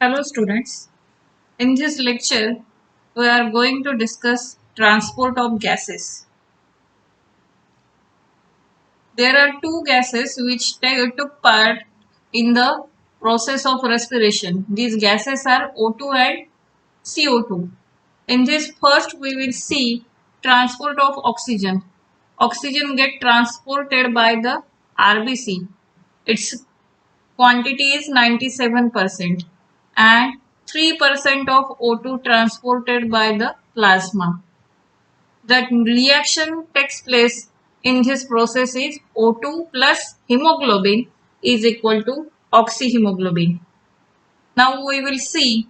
Hello students, in this lecture we are going to discuss transport of gases. There are two gases which took part in the process of respiration. These gases are O2 and CO2. In this first we will see transport of oxygen. Oxygen get transported by the RBC. Its quantity is 97% and 3% of O2 transported by the plasma. That reaction takes place in this process is O2 plus hemoglobin is equal to oxyhemoglobin. Now we will see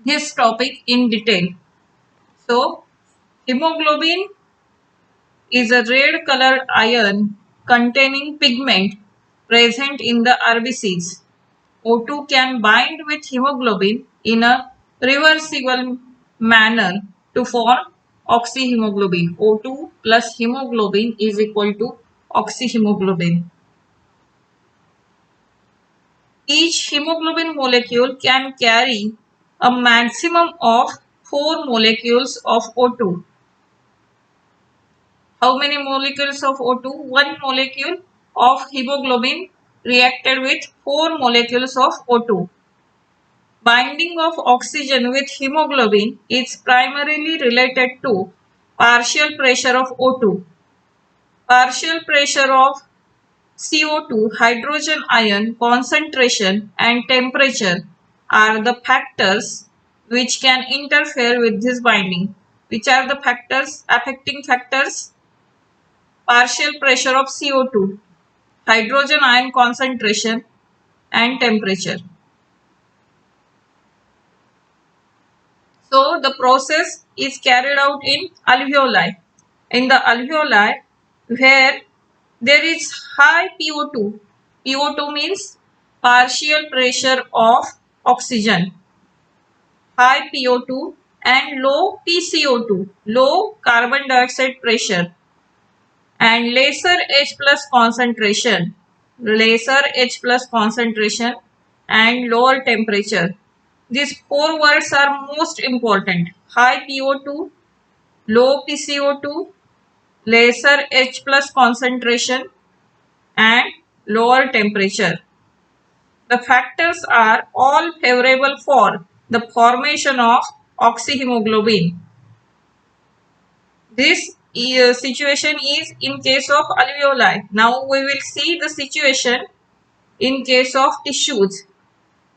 this topic in detail. So hemoglobin is a red colored iron containing pigment present in the RBCs. O2 can bind with hemoglobin in a reversible manner to form oxyhemoglobin. O2 plus hemoglobin is equal to oxyhemoglobin. Each hemoglobin molecule can carry a maximum of 4 molecules of O2. How many molecules of O2? One molecule of hemoglobin reacted with 4 molecules of O2. Binding of oxygen with hemoglobin is primarily related to partial pressure of O2, partial pressure of CO2, hydrogen ion concentration and temperature are the factors which can interfere with this binding. Which are the factors affecting factors? Partial pressure of CO2, hydrogen ion concentration and temperature. So the process is carried out in alveoli. In the alveoli where there is high PO2. PO2 means partial pressure of oxygen. High PO2 and low PCO2, low carbon dioxide pressure, and lesser H plus concentration, and lower temperature. These four words are most important. High PO2, low PCO2, lesser H plus concentration and lower temperature. The factors are all favorable for the formation of oxyhemoglobin. This situation is in case of alveoli. Now we will see the situation in case of tissues.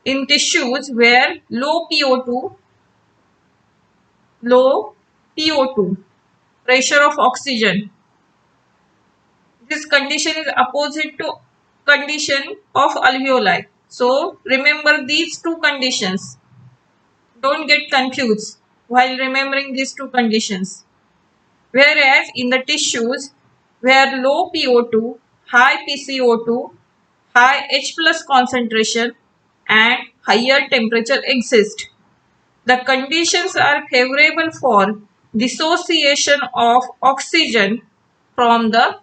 In tissues where low PO2, pressure of oxygen. This condition is opposite to condition of alveoli. So remember these two conditions. Don't get confused while remembering these two conditions. Whereas in the tissues where low PO2, high PCO2, high H plus concentration and higher temperature exist, the conditions are favorable for dissociation of oxygen from the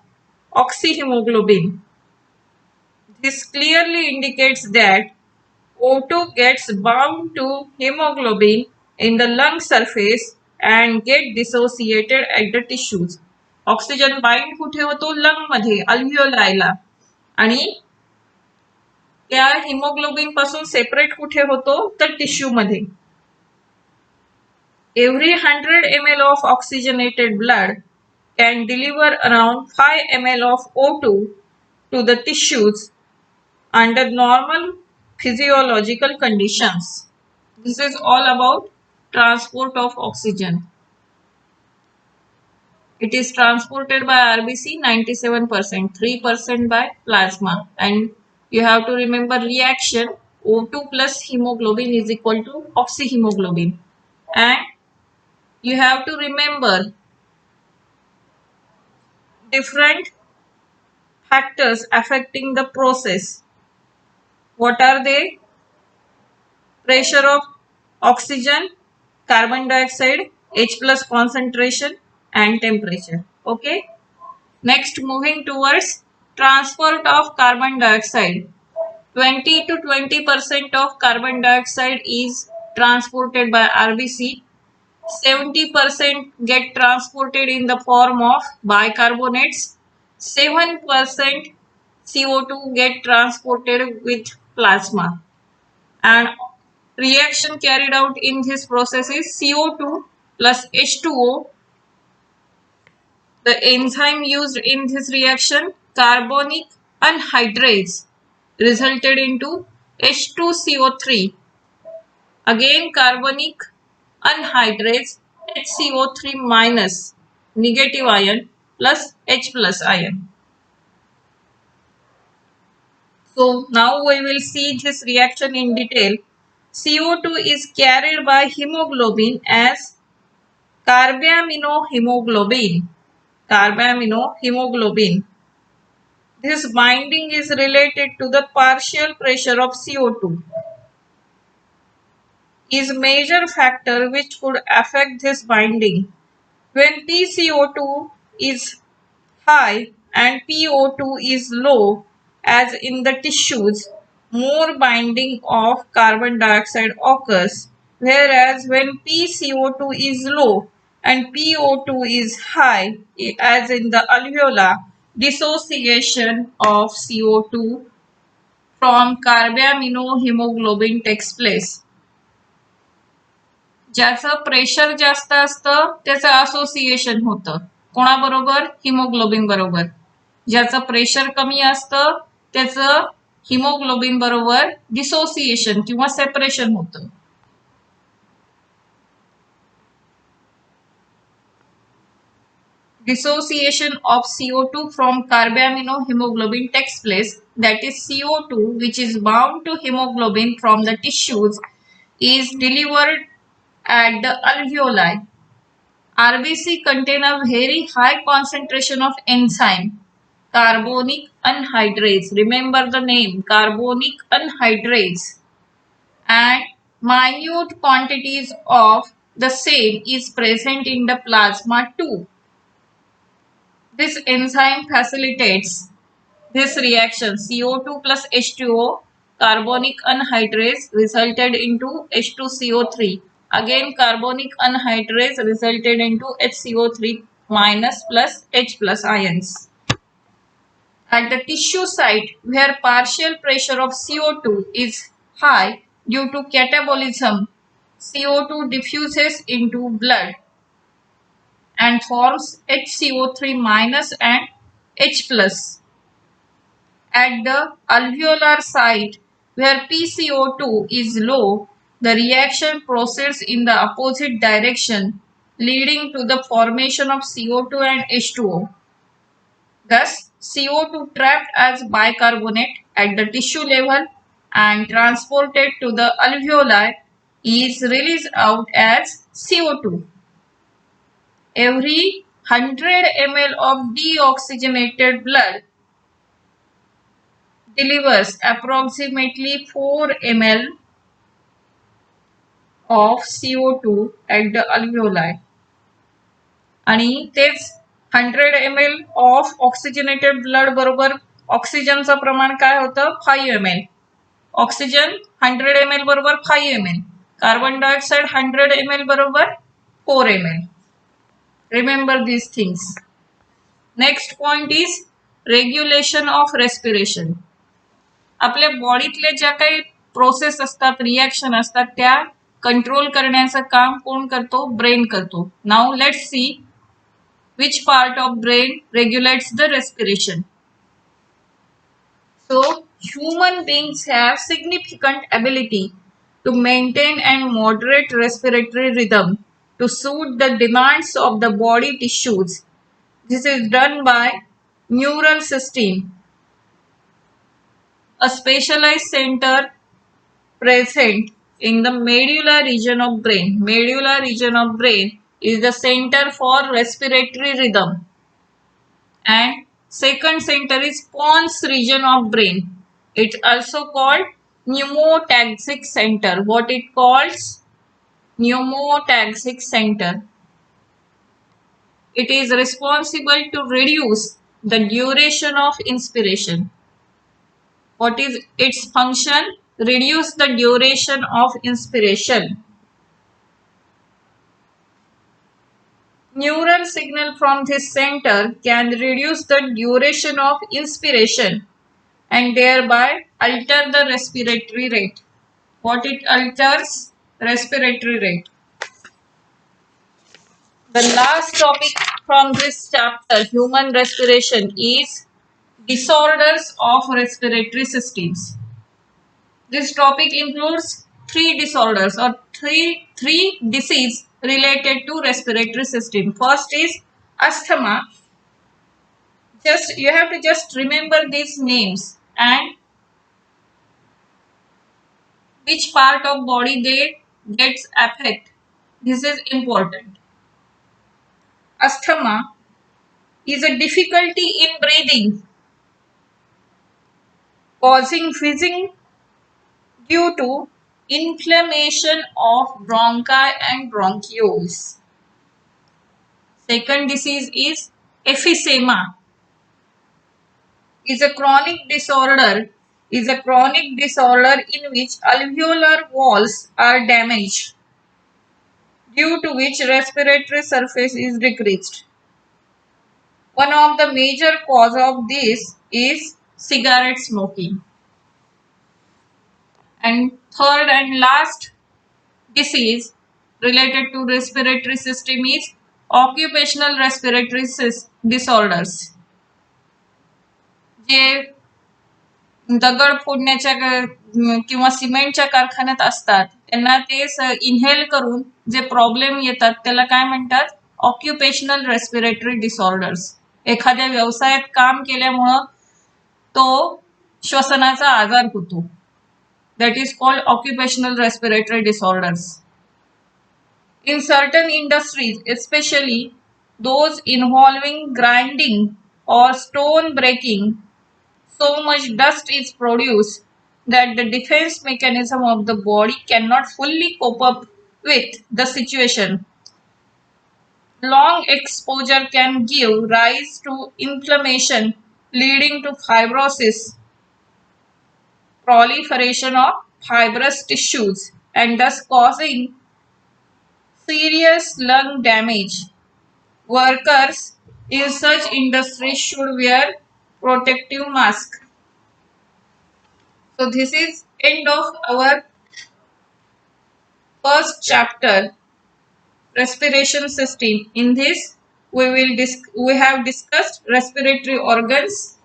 oxyhemoglobin. This clearly indicates that O2 gets bound to hemoglobin in the lung surface and get dissociated at the tissues. Oxygen bind कुठे होतो lung मध्ये अल्व्हिओलायला आणि त्या haemoglobin पासून separate कुठे होतो तर tissue मध्ये. Every 100 ml of oxygenated blood can deliver around 5 ml of O2 to the tissues under normal physiological conditions. This is all about transport of oxygen. It is transported by RBC 97%, 3% by plasma. And you have to remember reaction O2 plus hemoglobin is equal to oxyhemoglobin. And you have to remember different factors affecting the process. What are they? Pressure of oxygen, carbon dioxide, H plus concentration and temperature. Okay. Next, moving towards transport of carbon dioxide. 20 to 20% of carbon dioxide is transported by RBC. 70% get transported in the form of bicarbonates. 7% CO2 get transported with plasma. And reaction carried out in this process is CO2 plus H2O. The enzyme used in this reaction, carbonic anhydrase, resulted into H2CO3. Again carbonic anhydrase, HCO3 minus, negative ion, plus H plus ion. So now we will see this reaction in detail. CO2 is carried by hemoglobin as carbaminohemoglobin. Carbaminohemoglobin. This binding is related to the partial pressure of CO2. Is major factor which could affect this binding. When PCO2 is high and PO2 is low, as in the tissues, more binding of carbon dioxide occurs, whereas when PCO2 is low and PO2 is high, as in the alveolar, dissociation of CO2 from carbaminohemoglobin takes place. ज्याचं pressure जास्त असतं त्याचं association होतं कोणाबरोबर haemoglobin बरोबर ज्याचं pressure कमी असतं त्याचं हिमोग्लोबिन बरोबर डिसोसिएशन किंवा सेपरेशन होतं dissociation of CO2 from carbaminohemoglobin takes place, that is CO2 which is bound to hemoglobin from the tissues is delivered at the alveoli. RBC contain a very high concentration of enzyme carbonic anhydrase. Remember the name carbonic anhydrase, and minute quantities of the same is present in the plasma too. This enzyme facilitates this reaction. CO2 plus H2O carbonic anhydrase resulted into H2CO3. Again carbonic anhydrase resulted into HCO3 minus plus H plus ions. At the tissue site where partial pressure of CO2 is high due to catabolism, CO2 diffuses into blood and forms HCO3 minus and H plus. At the alveolar site where PCO2 is low, the reaction proceeds in the opposite direction, leading to the formation of CO2 and H2O. Thus, CO2 trapped as bicarbonate at the tissue level and transported to the alveoli is released out as CO2. Every 100 ml of deoxygenated blood delivers approximately 4 ml of CO2 at the alveoli. आणि तेच 100 ml of oxygenated blood बरोबर ऑक्सिजनचं प्रमाण काय होतं 5 ml. Oxygen 100 ml बरोबर 5 ml. Carbon dioxide 100 ml बरोबर 4 ml. Remember these things. Next point is regulation of respiration. आपल्या बॉडीतले ज्या काही प्रोसेस असतात रिॲक्शन असतात त्या कंट्रोल करण्याचं काम कोण करतो ब्रेन करतो. Now let's see which part of brain regulates the respiration. So human beings have significant ability to maintain and moderate respiratory rhythm to suit the demands of the body tissues. This is done by neural system, a specialized center present in the medulla region of brain. Medulla region of brain is the center for respiratory rhythm. And second center is pons region of brain. It's also called pneumotaxic center. What it calls? Pneumotaxic center. It is responsible to reduce the duration of inspiration. What is its function? Reduce the duration of inspiration. Neural signal from this center can reduce the duration of inspiration and thereby alter the respiratory rate. What it alters? Respiratory rate. The last topic from this chapter, human respiration, is disorders of respiratory systems. This topic includes three disorders or three disease related to respiratory system. First is asthma. You have to just remember these names and which part of body they gets affect. This is important. Asthma is a difficulty in breathing causing wheezing due to inflammation of bronchi and bronchioles. Second disease is emphysema. Is a chronic disorder in which alveolar walls are damaged, due to which respiratory surface is decreased. One of the major cause of this is cigarette smoking. And third and last disease related to respiratory system is occupational respiratory disorders. जे दगड फोडण्याच्या किंवा सिमेंटच्या कारखान्यात असतात त्यांना ते inhale करून जे problem येतात त्याला काय म्हणतात? Occupational respiratory disorders. एखाद्या व्यवसायात काम केल्यामुळं तो श्वसनाचा आजार होतो. That is called occupational respiratory disorders. In certain industries, especially those involving grinding or stone breaking, so much dust is produced that the defense mechanism of the body cannot fully cope up with the situation. Long exposure can give rise to inflammation leading to fibrosis, proliferation of fibrous tissues, and thus causing serious lung damage. Workers in such industries should wear protective mask. So this is end of our first chapter, respiration system. In this we have discussed respiratory organs,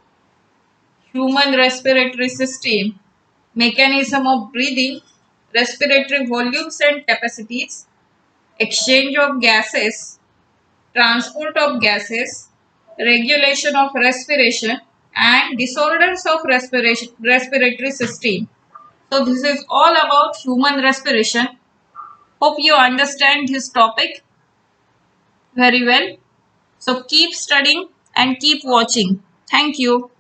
human respiratory system, mechanism of breathing, respiratory volumes and capacities, exchange of gases, transport of gases, regulation of respiration, and disorders of respiratory system. So this is all about human respiration. Hope you understand this topic very well. So keep studying and keep watching. Thank you.